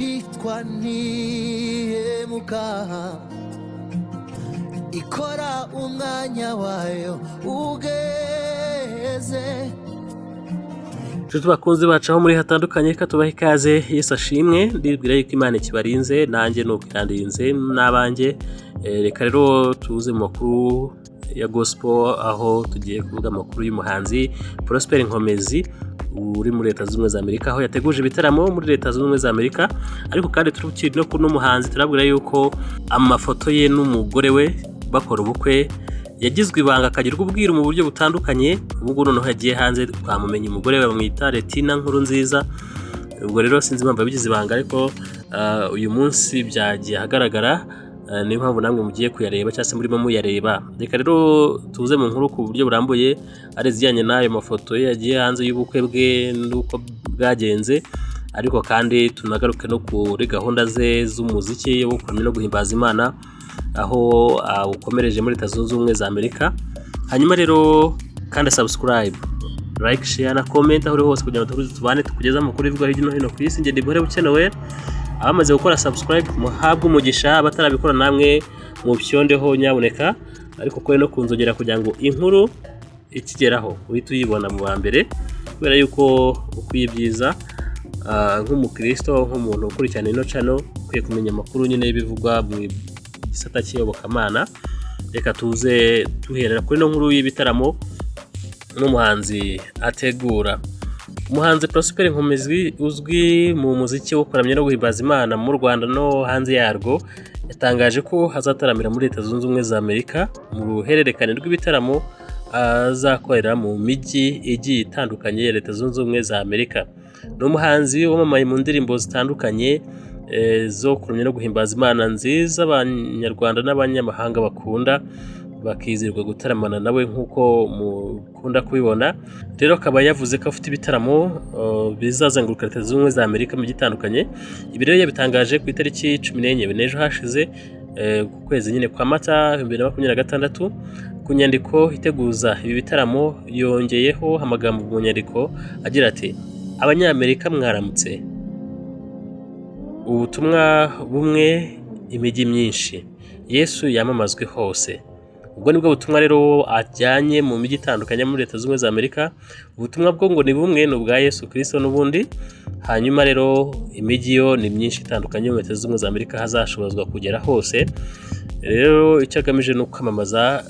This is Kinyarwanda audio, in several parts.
Yitwa ntihemuka ikora umwanya wayo ugeze. Nshuti bakunzi bacu aho muri hatandukanye reka tubahe ikaze. Yesu ashimwe, ndibwira yuko Imana ikibarinze nanjye nuko irandinze n'abanjye. Reka rero tuze mu makuru ya gospel aho tugiye kuvuga amakuru y'umuhanzi Prosper Nkomezi uri muri Leta Zunze Ubumwe za Amerika, aho yateguje ibitaramo muri Leta Zunze Ubumwe za Amerika. Ariko kandi turukiri no kuno muhanzi turabwira yuko amafoto ye n'umugore we bakora ubukwe yagizwe ibanga akagirwa ubwiru mu buryo butandukanye. Ubwo noneho yagiye hanze twamumenya umugore we bamwita Retina Nkurunziza. Ubwo rero sinzi impamvu yabigize ibanga, ariko uyu munsi byagiye ahagaragara. Niyo mpamvu namwe mugiye kuyareba cyangwa se murimo muyareba. Reka rero tuze mu nkuru ku buryo burambuye ari zijyanye n'ayo mafoto yagiye hanze y'ubukwe bwe n'uko bwagenze, ariko kandi tunagaruke no kuri gahunda ze z'umuziki wo kuramya no guhimbaza Imana aho ukomereje muri Leta Zunze Ubumwe za Amerika. Hanyuma rero kandi subscribe, like, share na comment aho uri hose kugira ngo tubane tukugeza amakuru y'ivugwa hirya no hino ku isi. Nge ndibore bukenewe abamaze gukora subscribe muhabwe umugisha, abatarabikora namwe mu byondeho nyaboneka, ariko kore no kunzogera kugira ngo inkuru ikigeraho uhita uyibona mu bambere, kubera yuko ukwiye byiza nk'umukristo, nk'umuntu ukurikirana ino channel ukwiye kumenya amakuru nyine y'ibivugwa mu gisata cy'iyobokamana. Reka tuze tuherera kuri no nkuru y'ibitaramo n'umuhanzi ategura. Umuhanzi Prosper Nkomezi uzwi mu muziki wo kuramya no guhimbaza Imana mu Rwanda no hanze yarwo, yatangaje ko hazataramira muri Leta Zunze Ubumwe za Amerika mu ruhererekane rw'ibitaramo azakorera mu mijyi igiye itandukanye ya Leta Zunze Ubumwe za Amerika. Ni umuhanzi wamamaye mu ndirimbo zitandukanye zo kuramya no guhimbaza Imana nziza abanyarwanda n'abanyamahanga bakunda bakizirwa gutaramana nawe nk'uko mukunda kubibona. Rero akaba yavuze ko afite ibitaramo bizazenguruka Leta Zunze Ubumwe za Amerika mu gitandukanye. Ibi rero yabitangaje ku itariki 14 n'ejo hashize ku kwezi nyine kwa Mata 2026. Ku nyandiko iteguza ibi bitaramo yongeyeho amagambo mu nyandiko agira ati: Abanyamerika mwaramutse, ubutumwa bumwe, imijyi myinshi, Yesu yamamazwe hose. Ubwo nibwo butumwa rero ajyanye mu mijyi itandukanye muri Leta Zunze Ubumwe za Amerika. Ubutumwa bwo ngo ni bumwe, ni ubwa Yesu Kristo n'ubundi. Hanyuma rero imijyi yo ni myinshi itandukanye muri Leta Zunze Ubumwe za Amerika hazashobozwa kugera hose. Rero icyo agamije ni ukwamamaza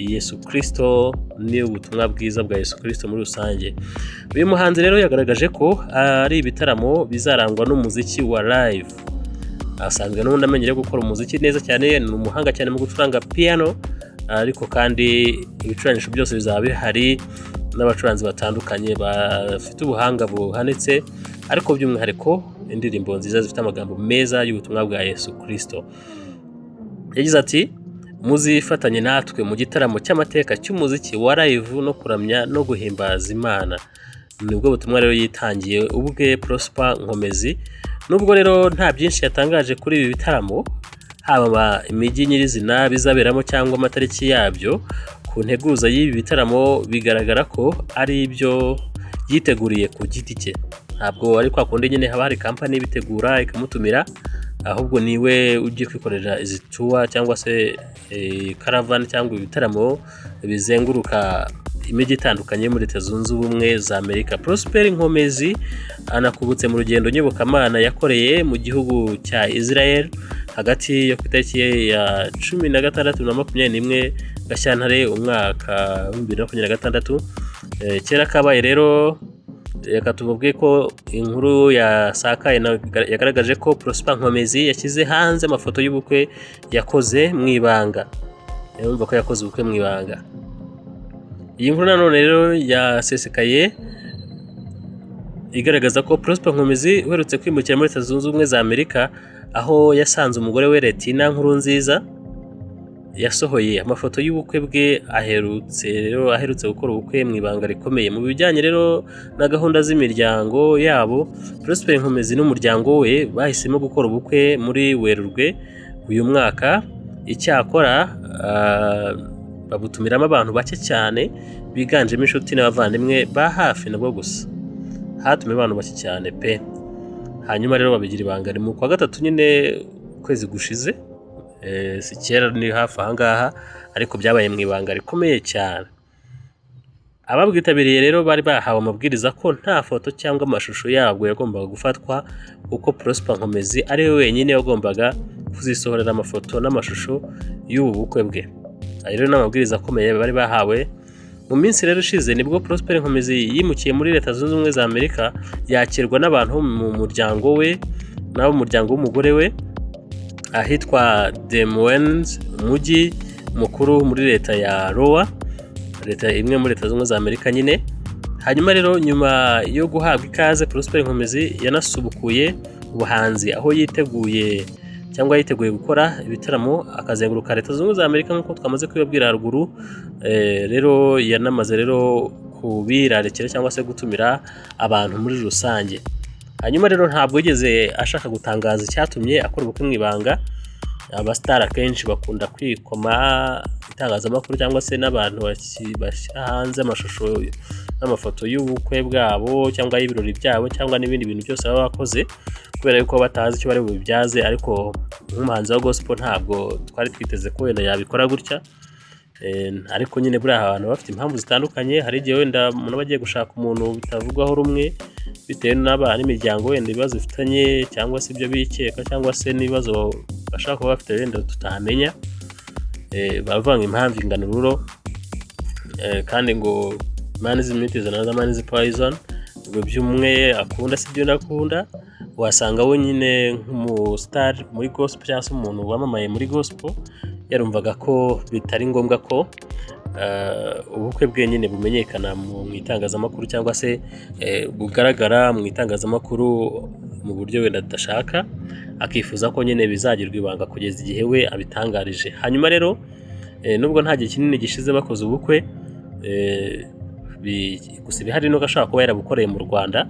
Yesu Kristo ni ubutumwa bwiza bwa Yesu Kristo muri rusange. Uyu muhanzi rero yagaragaje ko ari ibitaramo bizarangwa n'umuziki wa live. Asanzwe n'ubundi amenyere gukora umuziki neza cyane, ni umuhanga cyane mu gucuranga piano, ariko kandi ibicurangisho byose bizaba bihari n'abacuranzi batandukanye bafite ubuhanga buhanitse, ariko by'umwihariko indirimbo nziza zifite amagambo meza y'ubutumwa bwa Yesu Kristo. Yagize ati: muzifatanye natwe mu gitaramo cy'amateka cy'umuziki wa live no kuramya no guhimbaza Imana. Nibwo butumwa rero yitangiye ubwe Prosper Nkomezi. Nubwo rero nta byinshi yatangaje kuri ibi bitaramo, haba imijyi nyirizina bizaberamo cyangwa amatariki yabyo, ku nteguza y'ibi bitaramo bigaragara ko ari ibyo yiteguriye ku giti cye. Ntabwo ari kwa kundi nyine haba hari company bitegura ikamutumira, ahubwo niwe ugiye kwikorera izi tour cyangwa se caravan cyangwa ibitaramo bizenguruka imijyi itandukanye muri Leta Zunze Ubumwe za Amerika. Prosper Nkomezi anakubutse mu rugendo nyobokamana yakoreye mu gihugu cya Israel hagati yo ku itariki ya 16 na 21 Gashyantare umwaka wa 2026. Kera kabaye rero, reka tuvuge ko inkuru yasakaye yagaragaje ko Prosper Nkomezi yashyize hanze amafoto y'ubukwe yakoze mu ibanga. Urumva ko yakoze ubukwe mu ibanga. Iyi nkuru nanone rero yasesekaye igaragaza ko Prosper Nkomezi uherutse kwimukira muri Leta Zunze Ubumwe za Amerika, aho yasanze umugore we Retina Nkurunziza yasohoye amafoto y'ubukwe bwe. Aherutse gukora ubukwe mu ibanga rikomeye. Mu bijyanye rero na gahunda z'imiryango yabo, Prosper Nkomezi n'umuryango we bahisemo gukora ubukwe muri Werurwe uyu mwaka. Icyakora babutumiramo abantu bake cyane biganjemo inshuti n'abavandimwe ba hafi nabwo gusa. Hatumiwe abantu bake cyane pe. hanyuma rero babigira ibanga. Ni mu kwa gatatu nyine kwezi gushize, si kera, ni hafi ahangaha, ariko byabaye mu ibanga rikomeye cyane. Ababwitabiriye rero bari bahawe amabwiriza ko nta foto cyangwa amashusho yabwo yagombaga gufatwa, uko Prosper Nkomezi ari we wenyine yagombaga kuzisohorera amafoto n'amashusho y'ubu bukwe bwe. Ayo rero n'amabwiriza akomeye bari bahawe. Mu minsi rero ishize nibwo Prosper Nkomezi yimukiye muri Leta Zunze Ubumwe za Amerika, yakirwa n'abantu mu muryango we n'abo mu muryango w'umugore we ahitwa Des Moines, umujyi mukuru muri leta ya Iowa, leta imwe muri Leta Zunze Ubumwe za Amerika nyine. Hanyuma rero nyuma yo guhabwa ikaze, Prosper Nkomezi yanasubukuye ubuhanzi, aho yiteguye gukora ibitaramo akazenguruka Leta Zunze Ubumwe za Amerika nk'uko twamaze kubibabwira haruguru. Rero yanamaze rero kubirarekera cyangwa se gutumira abantu muri rusange. Hanyuma rero ntabwo yigeze ashaka gutangaza icyatumye akora ubukwe mu ibanga. Abasitari akenshi bakunda kwikoma itangazamakuru cyangwa se n'abantu bashyira hanze amashusho n'amafoto y'ubukwe bwabo cyangwa y'ibirori byabo cyangwa n'ibindi bintu byose baba bakoze, kubera yuko batazi icyo bari bubibyaze. Ariko nk'umuhanzi wa gospel ntabwo twari twiteze ko wenda yabikora gutya. Ariko nyine buriya abantu bafite impamvu zitandukanye. Hari igihe wenda umuntu bagiye gushaka umuntu bitavugwaho rumwe bitewe n'imiryango wenda ibibazo bifitanye, cyangwa se ibyo bikeka, cyangwa se n'ibibazo bashaka kuba bafite wenda tutahamenya. Bavanga impamvu ingana ururo, kandi ngo man is meat is another man is poison. Ngo by'umwe akunda si byo nakunda. Wasanga we nyine nk'umustar muri gospel cyangwa se umuntu wamamaye muri gospel yarumvaga ko bitari ngombwa ko ubukwe bwe nyine bumenyekana mu itangazamakuru, cyangwa se bugaragara mu itangazamakuru mu buryo wenda adashaka, akifuza ko nyine bizagirwa ibanga kugeza igihe we abitangarije. Hanyuma rero nubwo nta gihe kinini gishize bakoze ubukwe, gusa bihari no gashaka kuba yarabukoreye mu Rwanda.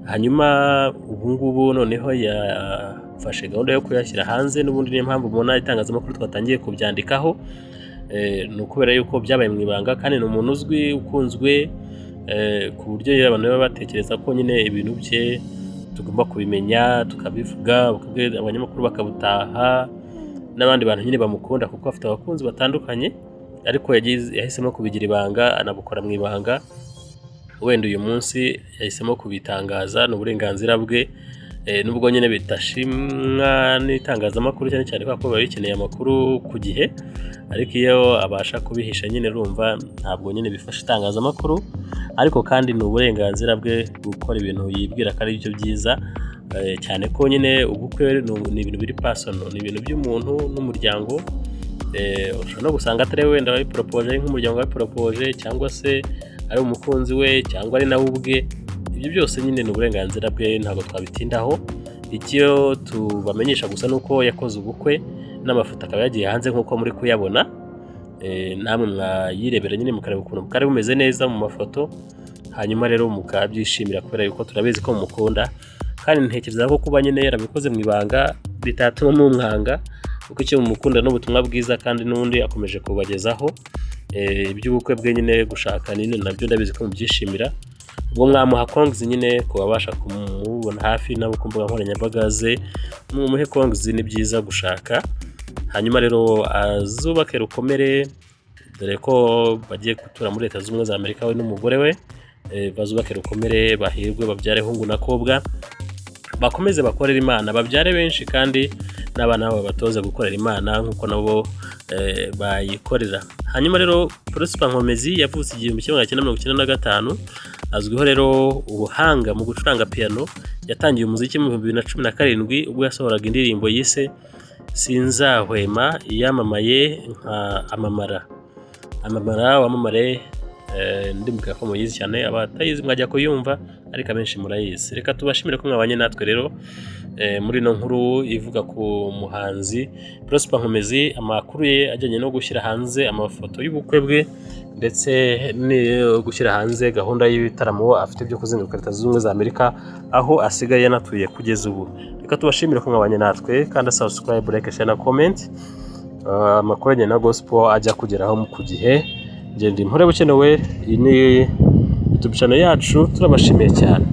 Hanyuma ubu ngubu noneho yafashe gahunda yo kuyashyira hanze. N'ubundi niyo mpamvu mubona itangazamakuru twatangiye kubyandikaho, ni ukubera yuko byabaye mu ibanga, kandi ni umuntu uzwi ukunzwe, ku buryo abantu baba batekereza ko nyine ibintu bye tugomba kubimenya tukabivuga, abanyamakuru bakabutaha, n'abandi bantu nyine bamukunda kuko afite abakunzi batandukanye. Ariko yahisemo kubigira ibanga, anabukora mu ibanga. Wenda uyu munsi yahisemo kubitangaza, ni uburenganzira bwe, nubwo nyine bitashimwa n'itangazamakuru cyane cyane kuko baba bikeneye amakuru ku gihe. Ariko iyo abasha kubihisha nyine urumva ntabwo nyine bifasha itangazamakuru. Ariko kandi ni uburenganzira bwe gukora ibintu yibwira ko ari byo byiza, cyane ko nyine ubukwe ni ibintu biri personal, ni ibintu by'umuntu n'umuryango. Ushobora no gusanga atari wenda wabiporopoje ari nk'umuryango wabiporopoje, cyangwa se ari umukunzi we, cyangwa ari nawe ubwe. Ibyo byose nyine ni uburenganzira bwe, ntabwo twabitindaho. Icyo tubamenyesha gusa nuko yakoze ubukwe n'amafoto akaba yagiye hanze nk'uko muri kuyabona. Namwe mwayirebera nyine mukareba ukuntu bwari bumeze neza mu mafoto, hanyuma rero mukabyishimira kubera yuko turabizi ko mumukunda. Kandi ntekereza ko kuba nyine yarabikoze mu ibanga bitatuma mumwanga, kuko icyo mumukunda n'ubutumwa bwiza, kandi n'undi akomeje kubagezaho iby'ubukwe bwe nyine gushaka nini, nabyo ndabizi ko mubyishimira. Ubwo mwamuha kongs nyine kubabasha kumubona hafi nabo ku mbuga nkoranyambaga ze, mumuhe kongs ni byiza gushaka. Hanyuma rero azubake rukomere, dore ko bagiye gutura muri Leta Zunze Ubumwe za Amerika we n'umugore we. Bazubake rukomere, bahirwe, babyare hungu na kobwa, bakomeze bakorera Imana, babyare benshi, kandi n'abana babo batoze gukorera Imana nk'uko nabo bayikorera. Hanyuma rero Prosper Nkomezi yavutse 1995, azwiho rero ubuhanga mu gucuranga piano. Yatangiye umuziki mu 2017 ubwo yasohoraga indirimbo yise Sinzahwema, yamamaye nka Amamara wamamare. Ndimuka ko muyizi cyane, abatayizi mwajya kuyumva, ariko abenshi murayizi. Reka tubashimire ko mwabanye natwe rero muri no nkuru ivuga ku muhanzi Prosper Nkomezi, amakuru ye ajyanye no gushyira hanze amafoto y'ubukwe bwe, ndetse no gushyira hanze gahunda y'ibitaramo afite byo kuzenguruka Leta Zunze Ubumwe za Amerika, aho asigaye yanatuye kugeza ubu. Reka tubashimire ko mwabanye natwe, kandi subscribe, like, share na comment. Amakuru ajyanye na gospel ajya kugeraho ku gihe. Ngende impore bukenewe. Iyi ni YouTube channel yacu, turabashimiye cyane.